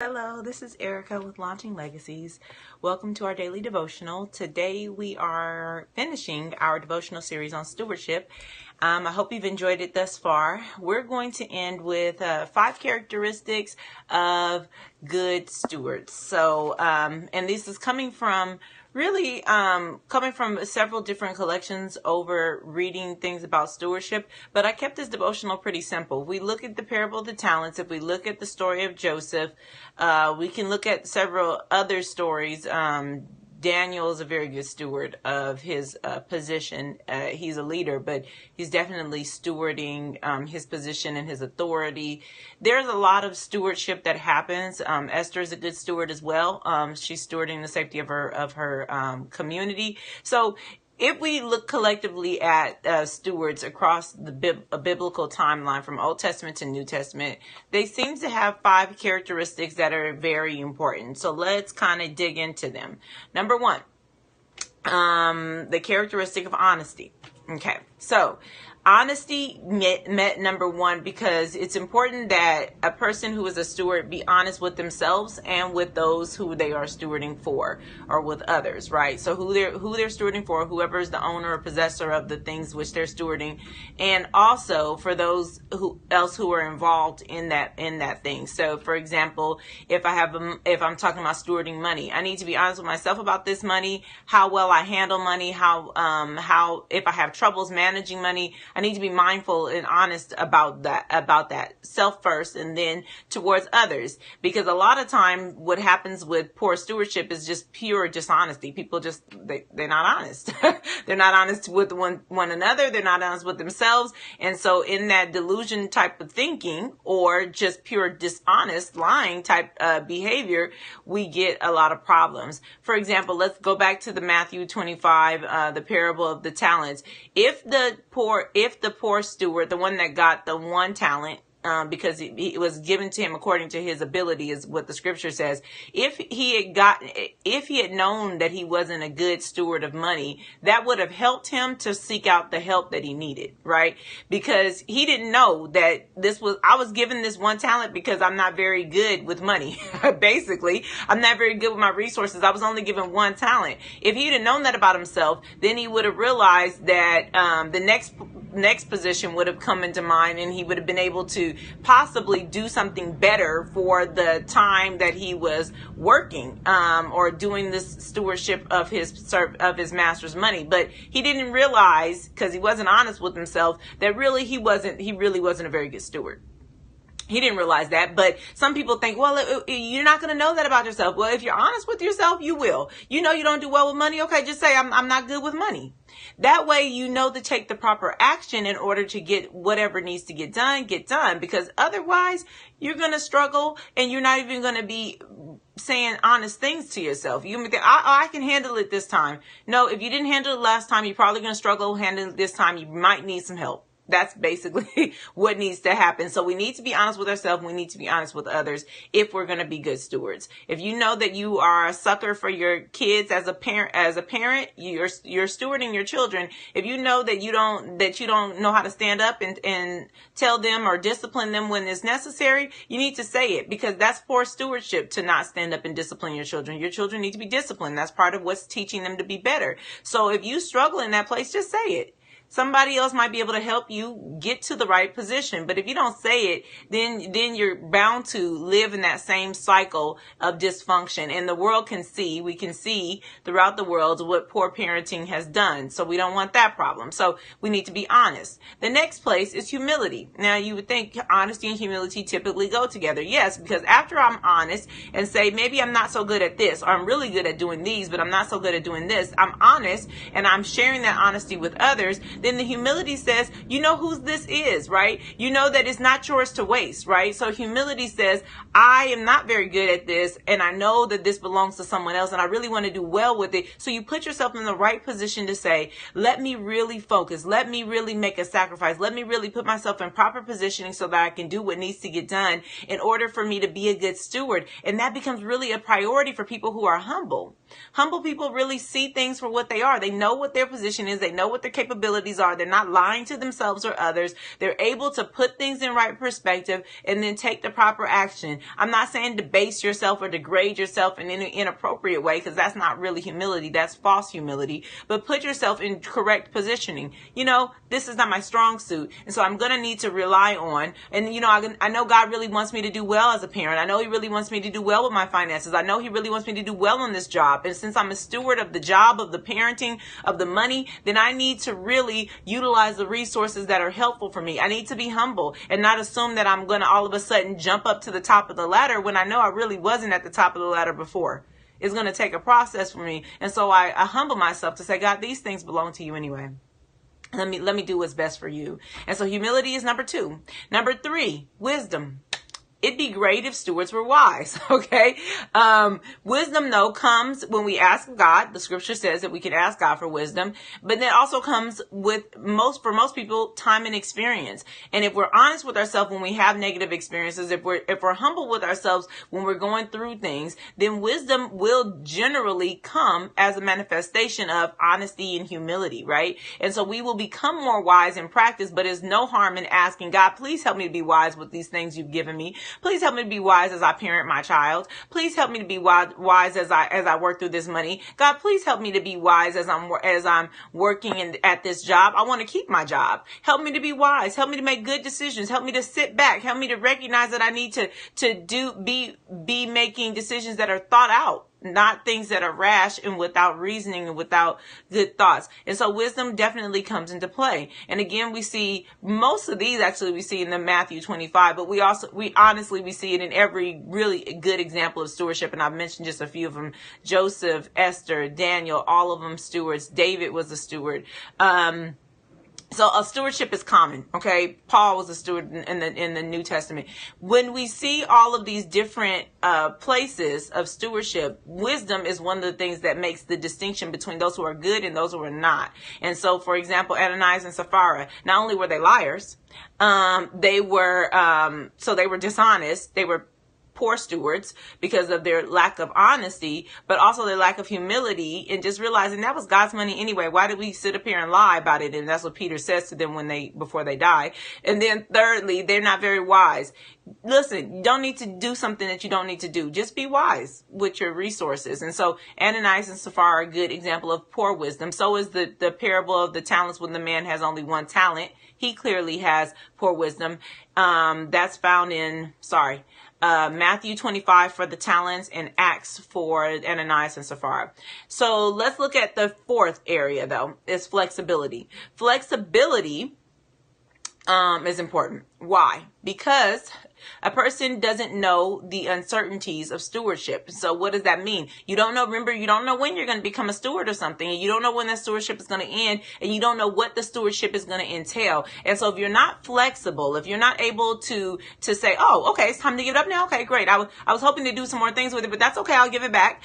Hello, this is Erica with Launching Legacies. Welcome to our daily devotional. Today we are finishing our devotional series on stewardship. I hope you've enjoyed it thus far. We're going to end with 5 characteristics of good stewards. And this is coming from several different collections over reading things about stewardship, but I kept this devotional pretty simple. We look at the parable of the talents. If we look at the story of Joseph, we can look at several other stories. Daniel is a very good steward of his position. He's a leader, but he's definitely stewarding his position and his authority. There's a lot of stewardship that happens. Esther is a good steward as well. She's stewarding the safety of her community. So if we look collectively at stewards across the biblical timeline from Old Testament to New Testament, they seem to have 5 characteristics that are very important. So let's kind of dig into them. Number 1, the characteristic of honesty. Okay, so honesty met number 1 because it's important that a person who is a steward be honest with themselves and with those who they are stewarding for, or with others, right? So who they're stewarding for, whoever is the owner or possessor of the things which they're stewarding, and also for those who are involved in that thing. So for example, if I'm talking about stewarding money, I need to be honest with myself about this money, how well I handle money, how if I have troubles managing money, I need to be mindful and honest about that self first and then towards others, because a lot of time what happens with poor stewardship is just pure dishonesty. People they're not honest. They're not honest with one another. They're not honest with themselves. And so in that delusion type of thinking, or just pure dishonest lying type behavior, we get a lot of problems. For example, let's go back to the Matthew 25, the parable of the talents. If the poor steward, the one that got the 1 talent, because it was given to him according to his ability, is what the scripture says. If he had known that he wasn't a good steward of money, that would have helped him to seek out the help that he needed, right? Because he didn't know that I was given this 1 talent because I'm not very good with money. Basically, I'm not very good with my resources. I was only given 1 talent. If he'd have known that about himself, then he would have realized that the next position would have come into mind, and he would have been able to possibly do something better for the time that he was working or doing this stewardship of his master's money. But he didn't realize, because he wasn't honest with himself, that he really wasn't a very good steward. He didn't realize that. But some people think, well, you're not going to know that about yourself. Well, if you're honest with yourself, you will. You know you don't do well with money. Okay, just say, I'm not good with money. That way, you know to take the proper action in order to get whatever needs to get done, because otherwise you're going to struggle and you're not even going to be saying honest things to yourself. You may think, I can handle it this time. No, if you didn't handle it last time, you're probably going to struggle handling it this time. You might need some help. That's basically what needs to happen. So we need to be honest with ourselves. We need to be honest with others if we're going to be good stewards. If you know that you are a sucker for your kids as a parent, you're stewarding your children. If you know that you don't know how to stand up and tell them or discipline them when it's necessary, you need to say it, because that's poor stewardship to not stand up and discipline your children. Your children need to be disciplined. That's part of what's teaching them to be better. So if you struggle in that place, just say it. Somebody else might be able to help you get to the right position. But if you don't say it, then you're bound to live in that same cycle of dysfunction. And the world we can see throughout the world what poor parenting has done. So we don't want that problem. So we need to be honest. The next place is humility. Now, you would think honesty and humility typically go together. Yes, because after I'm honest and say, maybe I'm not so good at this, or I'm really good at doing these, but I'm not so good at doing this, I'm honest and I'm sharing that honesty with others. Then the humility says, you know whose this is, right? You know that it's not yours to waste, right? So humility says, I am not very good at this, and I know that this belongs to someone else, and I really want to do well with it. So you put yourself in the right position to say, let me really focus. Let me really make a sacrifice. Let me really put myself in proper positioning so that I can do what needs to get done in order for me to be a good steward. And that becomes really a priority for people who are humble. Humble people really see things for what they are. They know what their position is. They know what their capabilities are. They're not lying to themselves or others. They're able to put things in right perspective and then take the proper action. I'm not saying debase yourself or degrade yourself in any inappropriate way, because that's not really humility. That's false humility. But put yourself in correct positioning. This is not my strong suit. And so I'm going to need to rely on, and I know God really wants me to do well as a parent. I know he really wants me to do well with my finances. I know he really wants me to do well on this job. And since I'm a steward of the job, of the parenting, of the money, then I need to really utilize the resources that are helpful for me. I need to be humble and not assume that I'm going to all of a sudden jump up to the top of the ladder when I know I really wasn't at the top of the ladder before. It's going to take a process for me. And so I humble myself to say, God, these things belong to you anyway. Let me do what's best for you. And so humility is number 2. Number 3, wisdom. It'd be great if stewards were wise, okay? Wisdom, though, comes when we ask God. The scripture says that we can ask God for wisdom, but that also comes with for most people, time and experience. And if we're honest with ourselves when we have negative experiences, if we're humble with ourselves when we're going through things, then wisdom will generally come as a manifestation of honesty and humility, right? And so we will become more wise in practice, but there's no harm in asking God, please help me to be wise with these things you've given me. Please help me to be wise as I parent my child. Please help me to be wise as I work through this money. God, please help me to be wise as I'm working at this job. I want to keep my job. Help me to be wise. Help me to make good decisions. Help me to sit back. Help me to recognize that I need to be making decisions that are thought out, not things that are rash and without reasoning and without good thoughts. And so wisdom definitely comes into play. And again, we see most of these actually we see in the Matthew 25, but we honestly see it in every really good example of stewardship. And I've mentioned just a few of them: Joseph, Esther, Daniel, all of them stewards. David was a steward. So a stewardship is common, okay? Paul was a steward in the New Testament. When we see all of these different places of stewardship, wisdom is one of the things that makes the distinction between those who are good and those who are not. And so, for example, Ananias and Sapphira, not only were they liars, they were dishonest. They were poor stewards because of their lack of honesty, but also their lack of humility and just realizing that was God's money anyway. Why did we sit up here and lie about it? And that's what Peter says to them before they die. And then thirdly, they're not very wise. Listen, you don't need to do something that you don't need to do. Just be wise with your resources. And so Ananias and Sapphira are a good example of poor wisdom. So is the parable of the talents when the man has only one talent. He clearly has poor wisdom. That's found in, Matthew 25 for the talents and Acts for Ananias and Sapphira. So let's look at the 4th area, though, is flexibility. Flexibility is important. Why? Because a person doesn't know the uncertainties of stewardship. So what does that mean? You don't know when you're going to become a steward or something, and you don't know when that stewardship is going to end, and you don't know what the stewardship is going to entail. And so if you're not flexible, if you're not able to say, oh, okay, it's time to give it up now. Okay, great. I was hoping to do some more things with it, but that's okay. I'll give it back.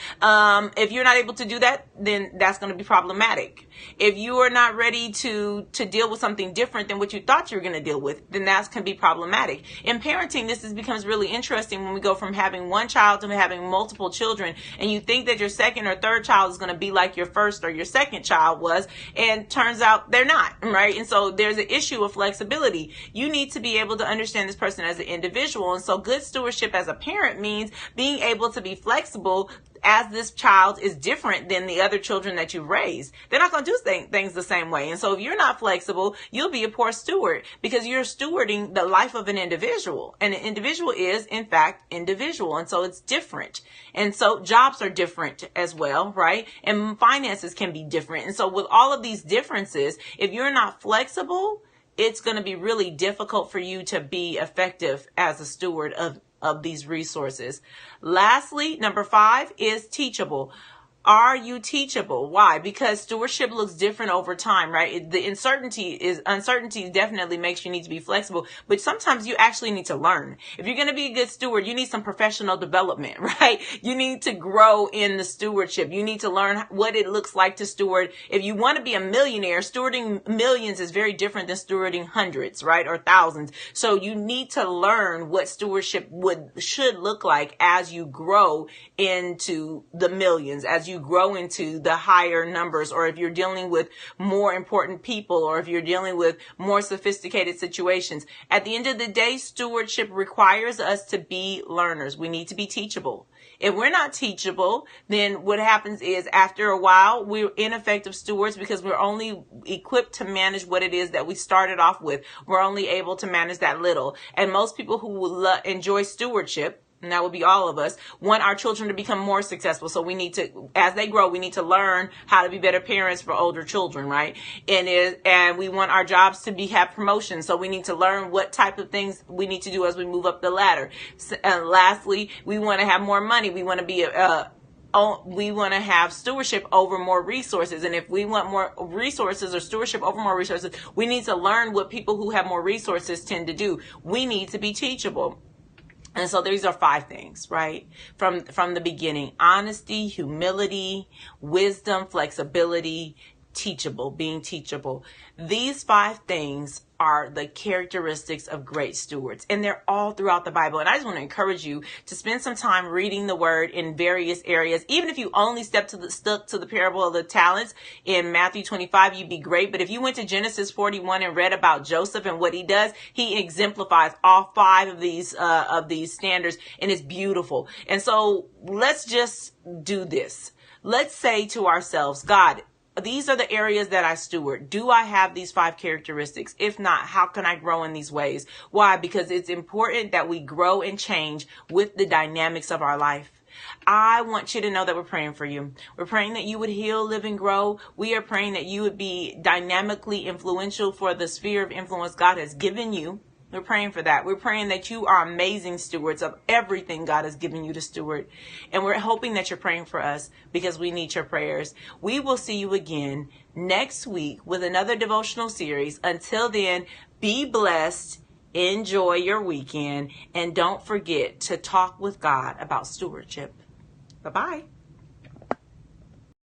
If you're not able to do that, then that's going to be problematic. If you are not ready to deal with something different than what you thought you were going to deal with, then that can be problematic. In parenting, this becomes really interesting when we go from having one child to having multiple children, and you think that your second or third child is going to be like your first or your second child was, and turns out they're not, right? And so there's an issue of flexibility. You need to be able to understand this person as an individual. And so good stewardship as a parent means being able to be flexible as this child is different than the other children that you've raised. They're not going to do things the same way. And so if you're not flexible, you'll be a poor steward because you're stewarding the life of an individual. And an individual is, in fact, individual. And so it's different. And so jobs are different as well, right? And finances can be different. And so with all of these differences, if you're not flexible, it's going to be really difficult for you to be effective as a steward of these resources. Lastly, number 5 is teachable. Are you teachable? Why? Because stewardship looks different over time, right? The uncertainty definitely makes you need to be flexible, but sometimes you actually need to learn. If you're going to be a good steward, you need some professional development, right? You need to grow in the stewardship. You need to learn what it looks like to steward. If you want to be a millionaire, stewarding millions is very different than stewarding hundreds, right? Or thousands. So you need to learn what stewardship should look like as you grow into the millions, as you you grow into the higher numbers, or if you're dealing with more important people, or if you're dealing with more sophisticated situations. At the end of the day, stewardship requires us to be learners. We need to be teachable. If we're not teachable, then what happens is after a while, we're ineffective stewards because we're only equipped to manage what it is that we started off with. We're only able to manage that little. And most people who enjoy stewardship, and that would be all of us, want our children to become more successful. So we need to, as they grow, we need to learn how to be better parents for older children, right? And we want our jobs to have promotions. So we need to learn what type of things we need to do as we move up the ladder. And lastly, we want to have more money. We want to be we want to have stewardship over more resources. And if we want more resources or stewardship over more resources, we need to learn what people who have more resources tend to do. We need to be teachable. And so these are 5 things, right? From the beginning: honesty, humility, wisdom, flexibility, teachable, being teachable. These 5 things are the characteristics of great stewards, and they're all throughout the Bible. And I just want to encourage you to spend some time reading the word in various areas. Even if you only stuck to the parable of the talents in Matthew 25, you'd be great. But if you went to Genesis 41 and read about Joseph and what he does, he exemplifies all 5 of these standards, and it's beautiful. And so let's just do this. Let's say to ourselves, God, these are the areas that I steward. Do I have these 5 characteristics? If not, how can I grow in these ways? Why? Because it's important that we grow and change with the dynamics of our life. I want you to know that we're praying for you. We're praying that you would heal, live, and grow. We are praying that you would be dynamically influential for the sphere of influence God has given you. We're praying for that. We're praying that you are amazing stewards of everything God has given you to steward. And we're hoping that you're praying for us because we need your prayers. We will see you again next week with another devotional series. Until then, be blessed, enjoy your weekend, and don't forget to talk with God about stewardship. Bye-bye.